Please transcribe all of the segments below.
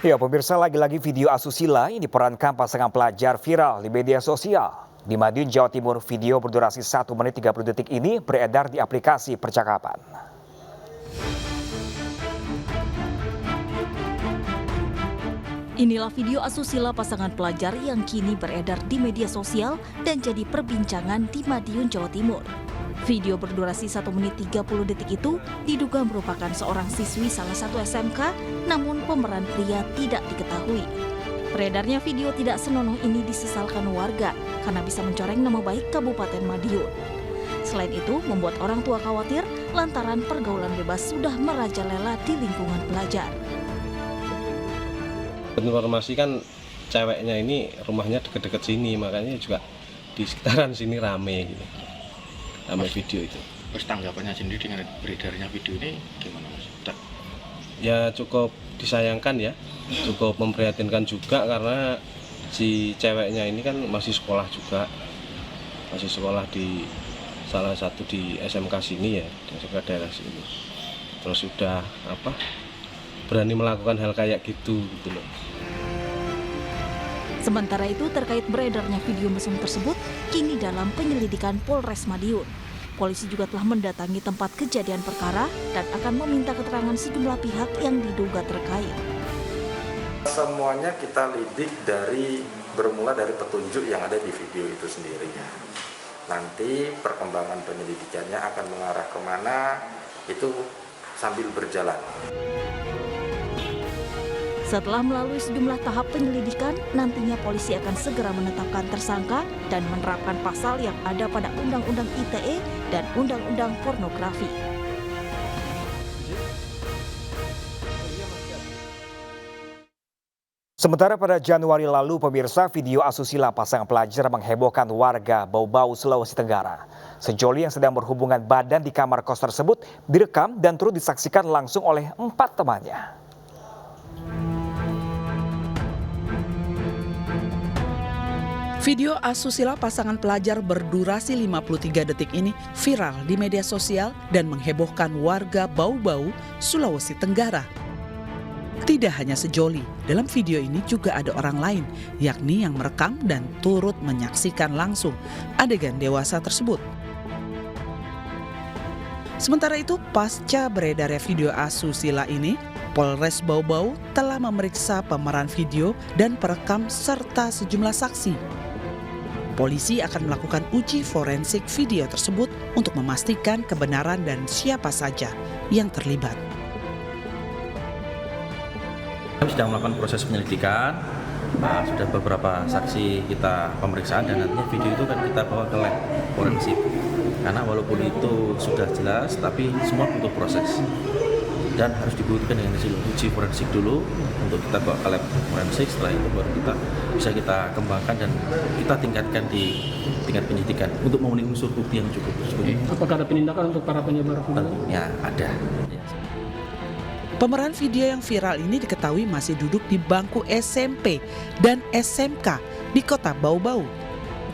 Ya, pemirsa, lagi-lagi video asusila ini diperankan pasangan pelajar viral di media sosial. Di Madiun, Jawa Timur, video berdurasi 1 menit 30 detik ini beredar di aplikasi percakapan. Inilah video asusila pasangan pelajar yang kini beredar di media sosial dan jadi perbincangan di Madiun, Jawa Timur. Video berdurasi 1 menit 30 detik itu diduga merupakan seorang siswi salah satu SMK, namun pemeran pria tidak diketahui. Beredarnya video tidak senonoh ini disesalkan warga karena bisa mencoreng nama baik Kabupaten Madiun. Selain itu, membuat orang tua khawatir lantaran pergaulan bebas sudah merajalela di lingkungan pelajar. Informasi kan ceweknya ini rumahnya dekat-dekat sini, makanya juga di sekitaran sini rame gitu. Rame video itu. Terus tanggapannya sendiri dengan beredarnya video ini gimana, Mas? Ya cukup disayangkan ya, cukup memprihatinkan juga karena si ceweknya ini kan masih sekolah juga, masih sekolah di salah satu di SMK sini ya, di SMK daerah sini. Terus sudah berani melakukan hal kayak gitu loh. Sementara itu, terkait beredarnya video mesum tersebut, kini dalam penyelidikan Polres Madiun. Polisi juga telah mendatangi tempat kejadian perkara dan akan meminta keterangan sejumlah pihak yang diduga terkait. Semuanya kita lidik bermula dari petunjuk yang ada di video itu sendiri. Nanti perkembangan penyelidikannya akan mengarah kemana, itu sambil berjalan. Setelah melalui sejumlah tahap penyelidikan, nantinya polisi akan segera menetapkan tersangka dan menerapkan pasal yang ada pada Undang-Undang ITE dan Undang-Undang Pornografi. Sementara pada Januari lalu, pemirsa, video asusila pasangan pelajar menghebohkan warga Bau-Bau, Sulawesi Tenggara. Sejoli yang sedang berhubungan badan di kamar kos tersebut direkam dan turut disaksikan langsung oleh 4 temannya. Video asusila pasangan pelajar berdurasi 53 detik ini viral di media sosial dan menghebohkan warga Bau-Bau, Sulawesi Tenggara. Tidak hanya sejoli, dalam video ini juga ada orang lain, yakni yang merekam dan turut menyaksikan langsung adegan dewasa tersebut. Sementara itu, pasca beredarnya video asusila ini, Polres Bau-Bau telah memeriksa pemeran video dan perekam serta sejumlah saksi. Polisi akan melakukan uji forensik video tersebut untuk memastikan kebenaran dan siapa saja yang terlibat. Kami sedang melakukan proses penyelidikan, sudah beberapa saksi kita pemeriksaan dan nantinya video itu kan kita bawa ke lab forensik. Karena walaupun itu sudah jelas, tapi semua butuh proses. Dan harus dibuktikan dengan hasil uji forensik dulu untuk kita bawa ke lab forensik. Setelah itu baru bisa kita kembangkan dan kita tingkatkan di tingkat penyidikan untuk memenuhi unsur bukti yang cukup. Apakah ada penindakan untuk para penyebar video? Ya, ada. Pemeran video yang viral ini diketahui masih duduk di bangku SMP dan SMK di kota Bau-Bau,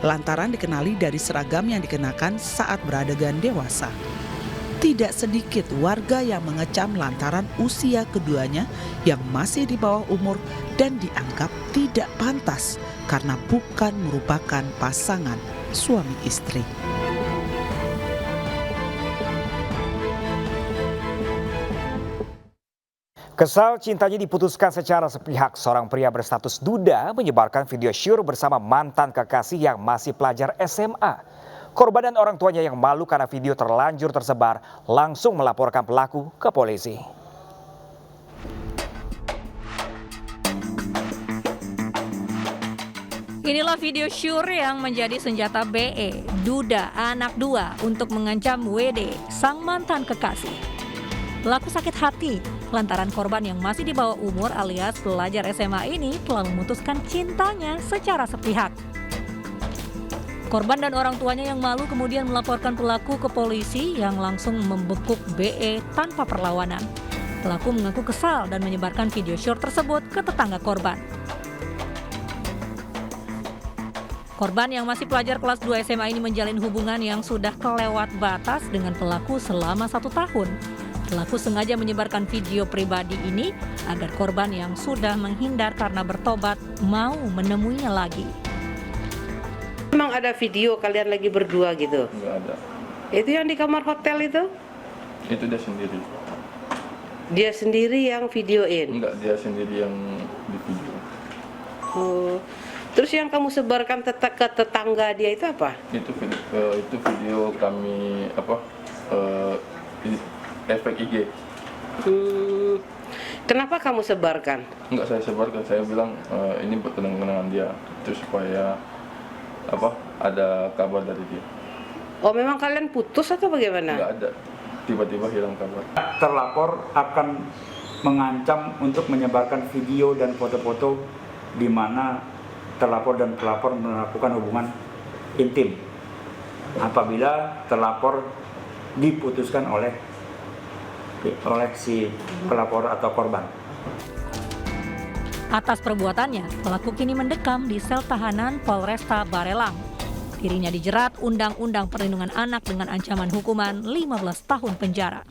lantaran dikenali dari seragam yang dikenakan saat beradegan dewasa. Tidak sedikit warga yang mengecam lantaran usia keduanya yang masih di bawah umur dan dianggap tidak pantas karena bukan merupakan pasangan suami istri. Kesal cintanya diputuskan secara sepihak, seorang pria berstatus duda menyebarkan video syur bersama mantan kekasih yang masih pelajar SMA. Korban dan orang tuanya yang malu karena video terlanjur tersebar langsung melaporkan pelaku ke polisi. Inilah video syur yang menjadi senjata BE, duda anak dua untuk mengancam WD, sang mantan kekasih. Pelaku sakit hati lantaran korban yang masih di bawah umur alias pelajar SMA ini telah memutuskan cintanya secara sepihak. Korban dan orang tuanya yang malu kemudian melaporkan pelaku ke polisi yang langsung membekuk BE tanpa perlawanan. Pelaku mengaku kesal dan menyebarkan video syur tersebut ke tetangga korban. Korban yang masih pelajar kelas 2 SMA ini menjalin hubungan yang sudah kelewat batas dengan pelaku selama 1 tahun. Pelaku sengaja menyebarkan video pribadi ini agar korban yang sudah menghindar karena bertobat mau menemuinya lagi. Memang ada video kalian lagi berdua gitu? Nggak ada. Itu yang di kamar hotel itu? Itu dia sendiri. Dia sendiri yang videoin? Enggak, dia sendiri yang di video. Oh. Terus yang kamu sebarkan ke tetangga dia itu apa? Itu video kami efek IG. Kenapa kamu sebarkan? Enggak saya sebarkan, saya bilang ini buat kenang-kenangan dia, itu supaya ada kabar dari dia. Oh, memang kalian putus atau bagaimana? Enggak ada, tiba-tiba hilang kabar. Terlapor akan mengancam untuk menyebarkan video dan foto-foto di mana terlapor dan pelapor melakukan hubungan intim apabila terlapor diputuskan oleh si pelapor atau korban. Atas perbuatannya, pelaku kini mendekam di sel tahanan Polresta Barelang. Dirinya dijerat Undang-Undang Perlindungan Anak dengan ancaman hukuman 15 tahun penjara.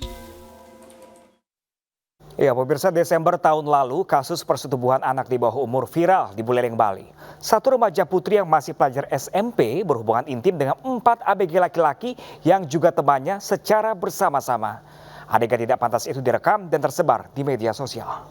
Ya, pemirsa, Desember tahun lalu kasus persetubuhan anak di bawah umur viral di Buleleng, Bali. Satu remaja putri yang masih pelajar SMP berhubungan intim dengan 4 ABG laki-laki yang juga temannya secara bersama-sama. Adegan tidak pantas itu direkam dan tersebar di media sosial.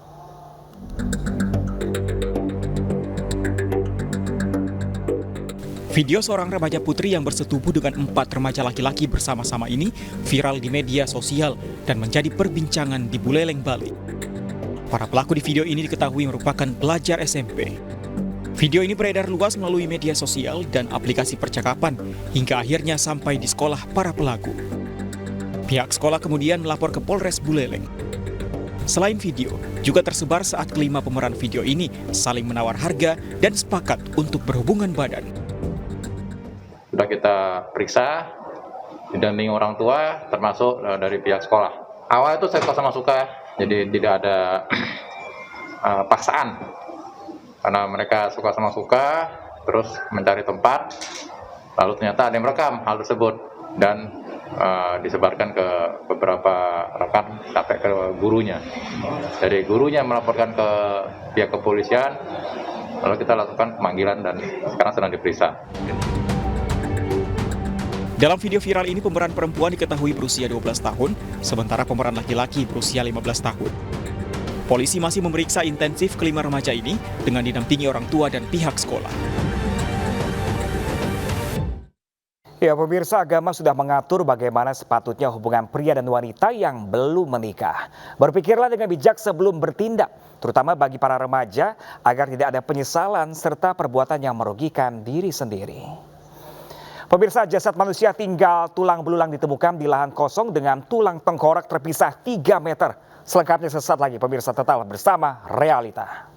Video seorang remaja putri yang bersetubuh dengan 4 remaja laki-laki bersama-sama ini viral di media sosial dan menjadi perbincangan di Buleleng, Bali. Para pelaku di video ini diketahui merupakan pelajar SMP. Video ini beredar luas melalui media sosial dan aplikasi percakapan hingga akhirnya sampai di sekolah para pelaku. Pihak sekolah kemudian melapor ke Polres Buleleng. Selain video, juga tersebar saat kelima pemeran video ini saling menawar harga dan sepakat untuk berhubungan badan. Sudah kita periksa, didampingi orang tua, termasuk dari pihak sekolah. Awal itu saya suka, jadi tidak ada paksaan. Karena mereka suka sama suka, terus mencari tempat, lalu ternyata ada yang merekam hal tersebut dan disebarkan ke beberapa rekan sampai ke gurunya. Dari gurunya melaporkan ke pihak kepolisian, lalu kita lakukan pemanggilan dan sekarang sedang diperiksa. Dalam video viral ini pemeran perempuan diketahui berusia 12 tahun, sementara pemeran laki-laki berusia 15 tahun. Polisi masih memeriksa intensif kelima remaja ini dengan didampingi orang tua dan pihak sekolah. Ya, pemirsa, agama sudah mengatur bagaimana sepatutnya hubungan pria dan wanita yang belum menikah. Berpikirlah dengan bijak sebelum bertindak, terutama bagi para remaja agar tidak ada penyesalan serta perbuatan yang merugikan diri sendiri. Pemirsa, jasad manusia tinggal tulang belulang ditemukan di lahan kosong dengan tulang tengkorak terpisah 3 meter. Selengkapnya sesaat lagi, pemirsa, tetap bersama Realita.